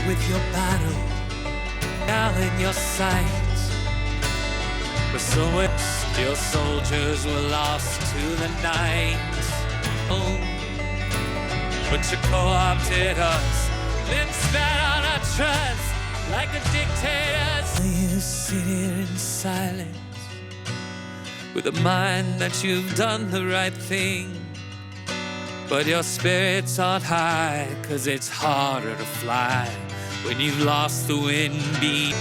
with your battle now in your sight. But so your soldiers were lost to the night. Oh, but you co-opted us, then spat on our trust like a dictator. You sit here in silence with a mind that you've done the right thing, but your spirits aren't high, 'cause it's harder to fly when you've lost the wind beat.